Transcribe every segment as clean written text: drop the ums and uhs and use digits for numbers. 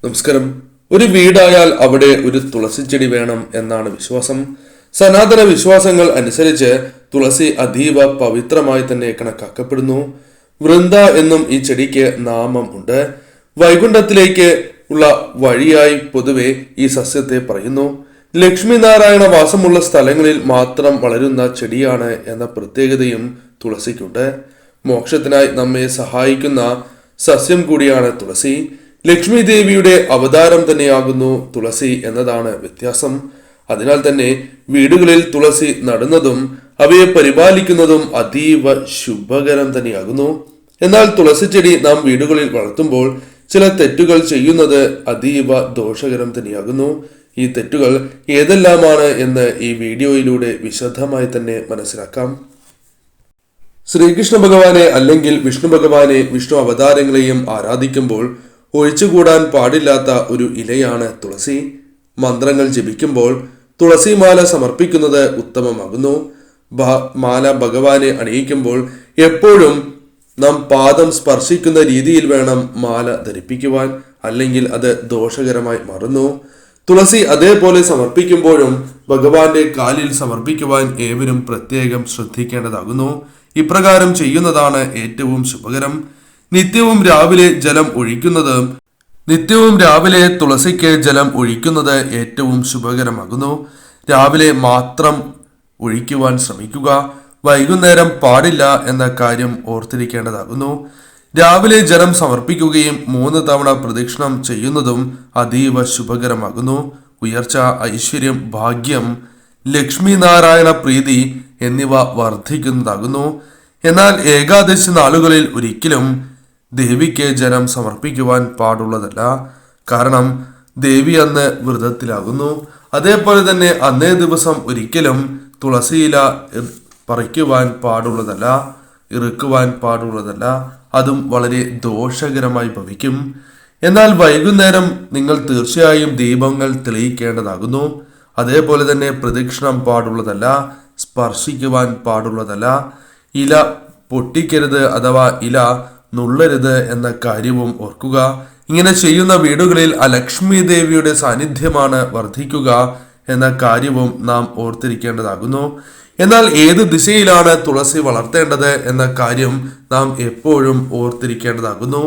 നമസ്കാരം. ഒരു വീടായാൽ അവിടെ ഒരു തുളസി ചെടി വേണം എന്നാണ് വിശ്വാസം. സനാതന വിശ്വാസങ്ങൾ അനുസരിച്ച് തുളസി അതീവ പവിത്രമായി തന്നെ കണക്കാക്കപ്പെടുന്നു. വൃന്ദ എന്നും ഈ ചെടിക്ക് നാമം ഉണ്ട്. വൈകുണ്ഠത്തിലേക്ക് ഉള്ള വഴിയായി പൊതുവെ ഈ സസ്യത്തെ പറയുന്നു. ലക്ഷ്മി നാരായണ വാസമുള്ള സ്ഥലങ്ങളിൽ മാത്രം വളരുന്ന ചെടിയാണ് എന്ന പ്രത്യേകതയും തുളസിക്കുണ്ട്. മോക്ഷത്തിനായി നമ്മെ സഹായിക്കുന്ന സസ്യം കൂടിയാണ് തുളസി. ലക്ഷ്മി ദേവിയുടെ അവതാരം തന്നെയാകുന്നു തുളസി എന്നതാണ് വ്യത്യാസം. അതിനാൽ തന്നെ വീടുകളിൽ തുളസി നടുന്നതും അവയെ പരിപാലിക്കുന്നതും അതീവ ശുഭകരം തന്നെയാകുന്നു. എന്നാൽ തുളസി ചെടി നാം വീടുകളിൽ വളർത്തുമ്പോൾ ചില തെറ്റുകൾ ചെയ്യുന്നത് അതീവ ദോഷകരം തന്നെയാകുന്നു. ഈ തെറ്റുകൾ ഏതെല്ലാമാണ് എന്ന് ഈ വീഡിയോയിലൂടെ വിശദമായി തന്നെ മനസ്സിലാക്കാം. ശ്രീകൃഷ്ണ ഭഗവാനെ അല്ലെങ്കിൽ വിഷ്ണു ഭഗവാനെ, വിഷ്ണു അവതാരങ്ങളെയും ആരാധിക്കുമ്പോൾ ഒഴിച്ചുകൂടാൻ പാടില്ലാത്ത ഒരു ഇലയാണ് തുളസി. മന്ത്രങ്ങൾ ജപിക്കുമ്പോൾ തുളസി മാല സമർപ്പിക്കുന്നത് ഉത്തമമാകുന്നു. മാല ഭഗവാനെ അണിയിക്കുമ്പോൾ എപ്പോഴും നാം പാദം സ്പർശിക്കുന്ന രീതിയിൽ വേണം മാല ധരിപ്പിക്കുവാൻ, അല്ലെങ്കിൽ അത് ദോഷകരമായി മാറുന്നു. തുളസി അതേപോലെ സമർപ്പിക്കുമ്പോഴും ഭഗവാന്റെ കാലിൽ സമർപ്പിക്കുവാൻ ഏവരും പ്രത്യേകം ശ്രദ്ധിക്കേണ്ടതാകുന്നു. ഇപ്രകാരം ചെയ്യുന്നതാണ് ഏറ്റവും ശുഭകരം. നിത്യവും രാവിലെ തുളസിക്ക് ജലം ഒഴിക്കുന്നത് ഏറ്റവും ശുഭകരമാകുന്നു. രാവിലെ മാത്രം ഒഴിക്കുവാൻ ശ്രമിക്കുക. വൈകുന്നേരം പാടില്ല എന്ന കാര്യം ഓർത്തിരിക്കേണ്ടതാകുന്നു. രാവിലെ ജലം സമർപ്പിക്കുകയും 3 തവണ പ്രദക്ഷിണം ചെയ്യുന്നതും അതീവ ശുഭകരമാകുന്നു. ഉയർച്ച, ഐശ്വര്യം, ഭാഗ്യം, ലക്ഷ്മി നാരായണ പ്രീതി എന്നിവ വർദ്ധിക്കുന്നതാകുന്നു. എന്നാൽ ഏകാദശി നാളുകളിൽ ഒരിക്കലും ദേവിക്ക് ജലം സമർപ്പിക്കുവാൻ പാടുള്ളതല്ല. കാരണം ദേവി അന്ന് വ്രതത്തിലാകുന്നു. അതേപോലെ തന്നെ അന്നേ ദിവസം ഒരിക്കലും തുളസിയില പറിക്കുവാൻ പാടുള്ളതല്ല, ഇറുക്കുവാൻ പാടുള്ളതല്ല. അതും വളരെ ദോഷകരമായി ഭവിക്കും. എന്നാൽ വൈകുന്നേരം നിങ്ങൾ തീർച്ചയായും ദീപങ്ങൾ തെളിയിക്കേണ്ടതാകുന്നു. അതേപോലെ തന്നെ പ്രദക്ഷിണം പാടുള്ളതല്ല, സ്പർശിക്കുവാൻ പാടുള്ളതല്ല, ഇല പൊട്ടിക്കരുത് അഥവാ ഇല നുള്ളരുത് എന്ന കാര്യവും ഓർക്കുക. ഇങ്ങനെ ചെയ്യുന്ന വീടുകളിൽ ലക്ഷ്മി ദേവിയുടെ സാന്നിധ്യമാണ് വർദ്ധിക്കുക എന്ന കാര്യവും നാം ഓർത്തിരിക്കേണ്ടതാകുന്നു. എന്നാൽ ഏത് ദിശയിലാണ് തുളസി വളർത്തേണ്ടത് എന്ന കാര്യം നാം എപ്പോഴും ഓർത്തിരിക്കേണ്ടതാകുന്നു.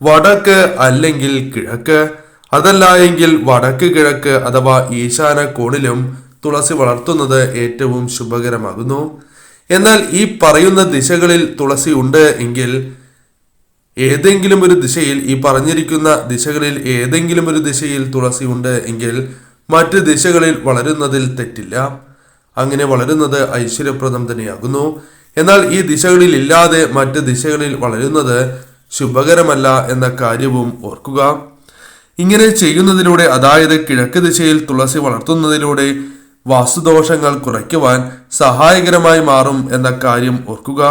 വടക്ക് അല്ലെങ്കിൽ കിഴക്ക്, അതല്ല എങ്കിൽ വടക്ക് കിഴക്ക് അഥവാ ഈശാന കോണിലും തുളസി വളർത്തുന്നത് ഏറ്റവും ശുഭകരമാകുന്നു. എന്നാൽ ഈ പറയുന്ന ദിശകളിൽ തുളസി ഉണ്ട് എങ്കിൽ ഏതെങ്കിലും ഒരു ദിശയിൽ, ഈ പറഞ്ഞിരിക്കുന്ന ദിശകളിൽ ഏതെങ്കിലും ഒരു ദിശയിൽ തുളസി ഉണ്ട് എങ്കിൽ മറ്റ് ദിശകളിൽ വളരുന്നതിൽ തെറ്റില്ല. അങ്ങനെ വളരുന്നത് ഐശ്വര്യപ്രദം തന്നെയാകുന്നു. എന്നാൽ ഈ ദിശകളിൽ ഇല്ലാതെ മറ്റ് ദിശകളിൽ വളരുന്നത് ശുഭകരമല്ല എന്ന കാര്യവും ഓർക്കുക. ഇങ്ങനെ ചെയ്യുന്നതിലൂടെ, അതായത് കിഴക്ക് ദിശയിൽ തുളസി വളർത്തുന്നതിലൂടെ വാസ്തുദോഷങ്ങൾ കുറയ്ക്കുവാൻ സഹായകരമായി മാറും എന്ന കാര്യം ഓർക്കുക.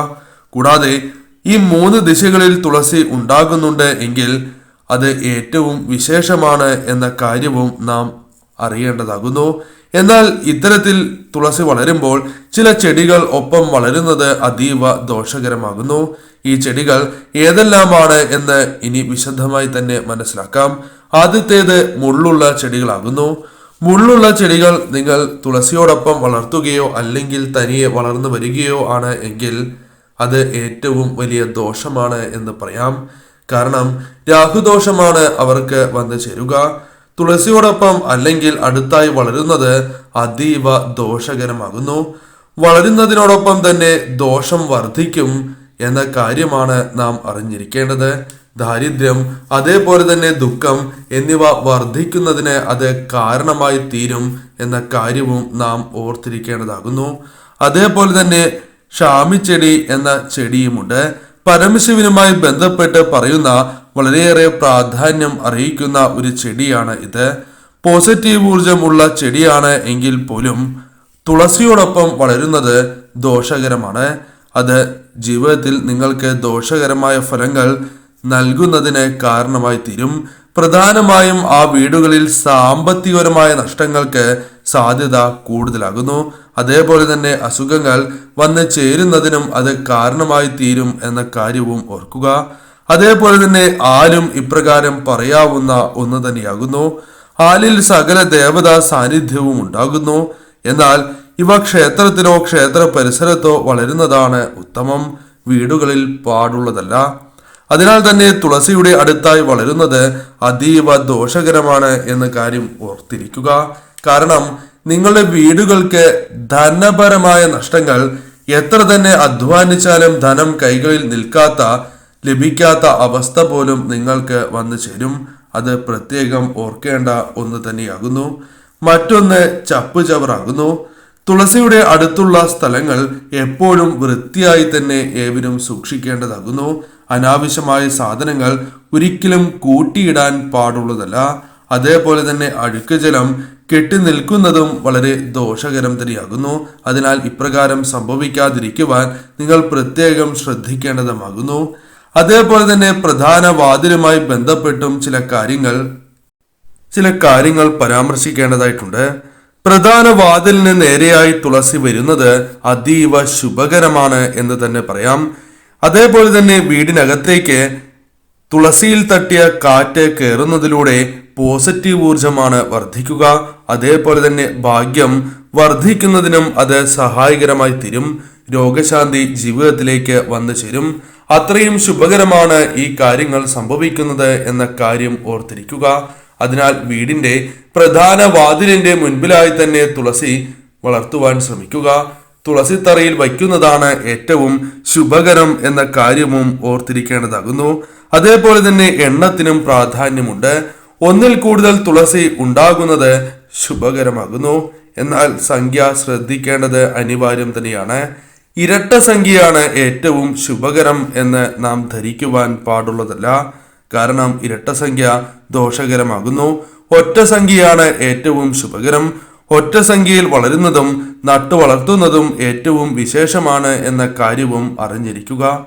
കൂടാതെ ഈ 3 ദിശകളിൽ തുളസി ഉണ്ടാകുന്നുണ്ട് എങ്കിൽ അത് ഏറ്റവും വിശേഷമാണ് എന്ന കാര്യവും നാം അറിയേണ്ടതാകുന്നു. എന്നാൽ ഇത്തരത്തിൽ തുളസി വളരുമ്പോൾ ചില ചെടികൾ ഒപ്പം വളരുന്നത് അതീവ ദോഷകരമാകുന്നു. ഈ ചെടികൾ ഏതെല്ലാമാണ് എന്ന് ഇനി വിശദമായി തന്നെ മനസ്സിലാക്കാം. ആദ്യത്തേത് മുള്ളുള്ള ചെടികളാകുന്നു. മുള്ളുള്ള ചെടികൾ നിങ്ങൾ തുളസിയോടൊപ്പം വളർത്തുകയോ അല്ലെങ്കിൽ തനിയെ വളർന്നു വരികയോ ആണ് എങ്കിൽ അത് ഏറ്റവും വലിയ ദോഷമാണ് എന്ന് പറയാം. കാരണം രാഹുദോഷമാണ് അവർക്ക് വന്നു ചേരുക. തുളസിയോടൊപ്പം അല്ലെങ്കിൽ അടുത്തായി വളരുന്നത് അതീവ ദോഷകരമാകുന്നു. വളരുന്നതിനോടൊപ്പം തന്നെ ദോഷം വർദ്ധിക്കും എന്ന കാര്യമാണ് നാം അറിഞ്ഞിരിക്കേണ്ടത്. ദാരിദ്ര്യം, അതേപോലെ തന്നെ ദുഃഖം എന്നിവ വർദ്ധിക്കുന്നതിന് അത് കാരണമായി തീരും എന്ന കാര്യവും നാം ഓർത്തിരിക്കേണ്ടതാകുന്നു. അതേപോലെ തന്നെ ഷാമിച്ചെടി എന്ന ചെടിയുമുണ്ട്. പരമശിവനുമായി ബന്ധപ്പെട്ട് പറയുന്ന വളരെയേറെ പ്രാധാന്യം അറിയിക്കുന്ന ഒരു ചെടിയാണ് ഇത്. പോസിറ്റീവ് ഊർജം ഉള്ള ചെടിയാണ് എങ്കിൽ പോലും തുളസിയോടൊപ്പം വളരുന്നത് ദോഷകരമാണ്. അത് ജീവിതത്തിൽ നിങ്ങൾക്ക് ദോഷകരമായ ഫലങ്ങൾ നൽകുന്നതിന് കാരണമായി തീരും. പ്രധാനമായും ആ വീടുകളിൽ സാമ്പത്തികപരമായ നഷ്ടങ്ങൾക്ക് സാധ്യത കൂടുതലാകുന്നു. അതേപോലെ തന്നെ അസുഖങ്ങൾ വന്ന് ചേരുന്നതിനും അത് കാരണമായി തീരും എന്ന കാര്യവും ഓർക്കുക. അതേപോലെ തന്നെ ആലും ഇപ്രകാരം പറയാവുന്ന ഒന്ന് തന്നെയാകുന്നു. ആലിൽ സകല ദേവതാ സാന്നിധ്യവും ഉണ്ടാകുന്നു. എന്നാൽ ഇവ ക്ഷേത്രത്തിലോ ക്ഷേത്ര പരിസരത്തോ വളരുന്നതാണ് ഉത്തമം, വീടുകളിൽ പാടുള്ളതല്ല. അതിനാൽ തന്നെ തുളസിയുടെ അടുത്തായി വളരുന്നത് അതീവ ദോഷകരമാണ് എന്ന കാര്യം ഓർത്തിരിക്കുക. കാരണം നിങ്ങളുടെ വീടുകൾക്ക് ധനപരമായ നഷ്ടങ്ങൾ, എത്ര തന്നെ അധ്വാനിച്ചാലും ധനം കൈകളിൽ ലഭിക്കാത്ത അവസ്ഥ പോലും നിങ്ങൾക്ക് വന്നു ചേരും. അത് പ്രത്യേകം ഓർക്കേണ്ട ഒന്ന് തന്നെയാകുന്നു. മറ്റൊന്ന് ചപ്പുചവറാകുന്നു. തുളസിയുടെ അടുത്തുള്ള സ്ഥലങ്ങൾ എപ്പോഴും വൃത്തിയായി തന്നെ ഏവരും സൂക്ഷിക്കേണ്ടതാകുന്നു. അനാവശ്യമായ സാധനങ്ങൾ ഒരിക്കലും കൂട്ടിയിടാൻ പാടുള്ളതല്ല. അതേപോലെ തന്നെ അഴുക്ക് ജലം കെട്ടി നിൽക്കുന്നതും വളരെ ദോഷകരം തന്നെയാകുന്നു. അതിനാൽ ഇപ്രകാരം സംഭവിക്കാതിരിക്കുവാൻ നിങ്ങൾ പ്രത്യേകം ശ്രദ്ധിക്കേണ്ടതുമാകുന്നു. അതേപോലെ തന്നെ പ്രധാന വാതിലുമായി ബന്ധപ്പെട്ടും ചില കാര്യങ്ങൾ പരാമർശിക്കേണ്ടതായിട്ടുണ്ട്. പ്രധാന വാതിലിന് നേരെയായി തുളസി വരുന്നത് അതീവ ശുഭകരമാണ് എന്ന് തന്നെ പറയാം. അതേപോലെ തന്നെ വീടിനകത്തേക്ക് തുളസിയിൽ തട്ടിയ കാറ്റ് കയറുന്നതിലൂടെ പോസിറ്റീവ് ഊർജമാണ് വർദ്ധിക്കുക. അതേപോലെ തന്നെ ഭാഗ്യം വർദ്ധിക്കുന്നതിനും അത് സഹായകരമായി തീരും. രോഗശാന്തി ജീവിതത്തിലേക്ക് വന്നു ചേരും. അത്രയും ശുഭകരമാണ് ഈ കാര്യങ്ങൾ സംഭവിക്കുന്നത് എന്ന കാര്യം ഓർത്തിരിക്കുക. അതിനാൽ വീടിന്റെ പ്രധാന വാതിലിന്റെ മുൻപിലായി തന്നെ തുളസി വളർത്തുവാൻ ശ്രമിക്കുക. തുളസി തറയിൽ വയ്ക്കുന്നതാണ് ഏറ്റവും ശുഭകരം എന്ന കാര്യവും ഓർത്തിരിക്കേണ്ടതാകുന്നു. അതേപോലെ തന്നെ എണ്ണത്തിനും പ്രാധാന്യമുണ്ട്. ഒന്നിൽ കൂടുതൽ തുളസി ഉണ്ടാകുന്നത് ശുഭകരമാകുന്നു. എന്നാൽ സംഖ്യ ശ്രദ്ധിക്കേണ്ടത് അനിവാര്യം തന്നെയാണ്. ഇരട്ട സംഖ്യയാണ് ഏറ്റവും ശുഭകരം എന്ന് നാം ധരിക്കുവാൻ പാടുള്ളതല്ല. കാരണം ഇരട്ട സംഖ്യ ദോഷകരമാകുന്നു. ഒറ്റ സംഖ്യയാണ് ഏറ്റവും ശുഭകരം. ഒറ്റ സംഖ്യയിൽ വളരുന്നതും നട്ടു വളർത്തുന്നതും ഏറ്റവും വിശേഷമാണ് എന്ന കാര്യവും അറിഞ്ഞിരിക്കുക.